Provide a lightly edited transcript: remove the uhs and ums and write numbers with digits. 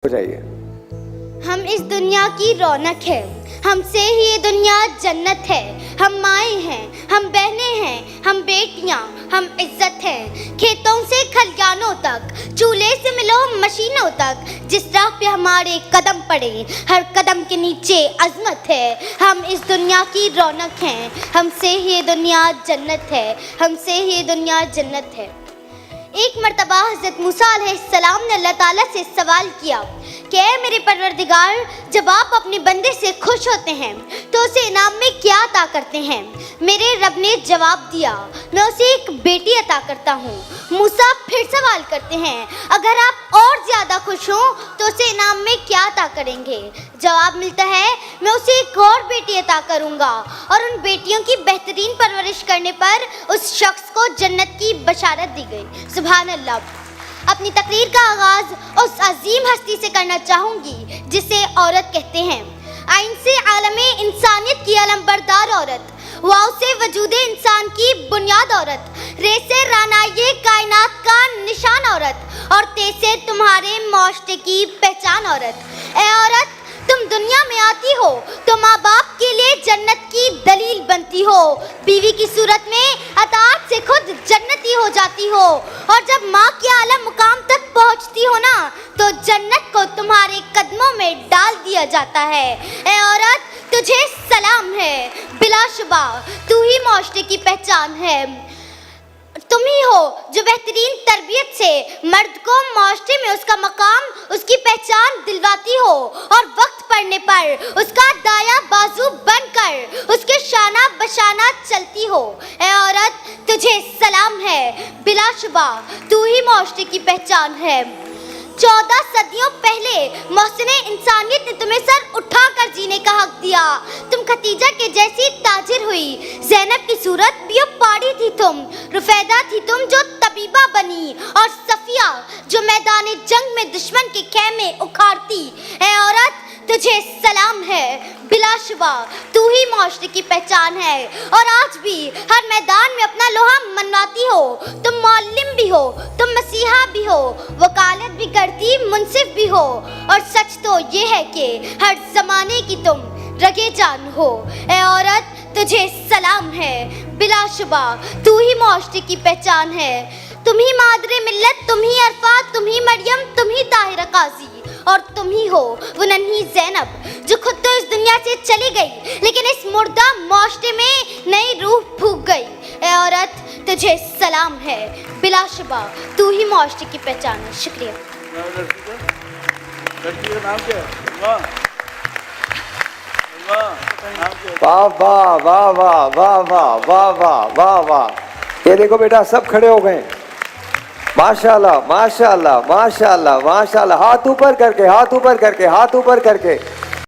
ہو جائیے. ہم اس دنیا کی رونق ہے، ہم سے ہی یہ دنیا جنت ہے. ہم مائیں ہیں، ہم بہنیں ہیں، ہم بیٹیاں، ہم عزت ہیں. کھیتوں سے کھلیانوں تک، چولہے سے ملو مشینوں تک، جس راہ پہ ہمارے قدم پڑے ہر قدم کے نیچے عظمت ہے. ہم اس دنیا کی رونق ہیں، ہم سے ہی یہ دنیا جنت ہے، ہم سے ہی یہ دنیا جنت ہے. ایک مرتبہ حضرت موسیٰ علیہ السلام نے اللہ تعالیٰ سے سوال کیا کہ اے میرے پروردگار، جب آپ اپنے بندے سے خوش ہوتے ہیں تو اسے انعام میں کیا عطا کرتے ہیں؟ میرے رب نے جواب دیا، میں اسے ایک بیٹی عطا کرتا ہوں. موسیٰ پھر سوال کرتے ہیں، اگر آپ اور زیادہ خوش ہوں تو اسے انعام میں کیا عطا کریں گے؟ جواب ملتا ہے، میں اسے ایک اور بیٹی عطا کروں گا، اور ان بیٹیوں کی بہترین پرورش کرنے پر اس شخص کو جنت کی بشارت دی گئی. سبحان اللہ. اپنی تقریر کا آغاز اس عظیم ہستی سے کرنا چاہوں گی جسے عورت کہتے ہیں. آئین سے عالم انسانیت کی علم بردار عورت، واؤ سے وجود انسان کی بنیاد عورت، رے سے رانائی کائنات کا نشان عورت، اور تے سے تمہارے معاشرے کی پہچان عورت. اے عورت، تم دنیا میں آتی ہو تو ماں باپ کے لیے جنت کی دلیل بنتی ہو، بیوی کی صورت میں اطاعت سے خود جنتی ہو جاتی ہو، اور جب ماں کے اعلیٰ مقام تک پہنچتی ہو نا تو جنت کو تمہارے قدموں میں ڈال دیا جاتا ہے. اے عورت، تجھے سلام ہے، بلا شبہ تو ہی معاشرے کی پہچان ہے. تم ہی ہو جو بہترین تربیت سے مرد کو معاشرے میں اس کا مقام، اس کی پہچان دلواتی ہو، اور وقت پڑنے پر اس کا دایاں بازو بن کر اس کے شانہ بشانہ چلتی ہو. اے عورت، تجھے سلام ہے، بلا شبہ تو ہی معاشرے کی پہچان ہے. 14 صدیوں پہلے محسن انسانیت نے تمہیں سر اٹھا کر جینے کا حق دیا. تم خدیجہ کے جیسی تاجر ہوئی، زینب کی صورت بھی پاڑی تھی تم، رفیدہ تھی تم جو طبیبہ بنی، اور صفیہ جو میدان جنگ میں دشمن کے خیمے اکھاڑتی. اے عورت، تجھے سلام ہے، بلا شبہ تو ہی معاشرے کی پہچان ہے. اور آج بھی ہر میدان میں اپنا لوہا منواتی ہو. تم معلم بھی ہو، تم مسیحا بھی ہو، وکالت بھی کرتی، منصف بھی ہو، اور سچ تو یہ ہے کہ ہر زمانے کی تم رگے جان ہو. اے عورت، تجھے سلام ہے، بلا شبہ تو ہی معاشرے کی پہچان ہے. تم ہی مادر ملت، تم ہی عرفات، تم ہی مریم، تم ہی طاہرہ قاضی، اور تم ہی ہو وہ ننھی زینب جو خود تو اس دنیا سے چلی گئی لیکن اس مردہ معاشرے میں نئی روح پھونک گئی. اے عورت، تجھے سلام ہے، بلا شبہ تو ہی معاشرے کی پہچان ہے. شکریہ. لڑکی کا نام کیا ہے؟ واہ واہ واہ واہ واہ واہ واہ واہ واہ واہ. یہ دیکھو بیٹا، سب کھڑے ہو گئے. ماشاء اللہ ماشاء اللہ ماشاء اللہ ماشاء اللہ. ہاتھ اوپر کر کے، ہاتھ اوپر کر کے، ہاتھ اوپر کر کے.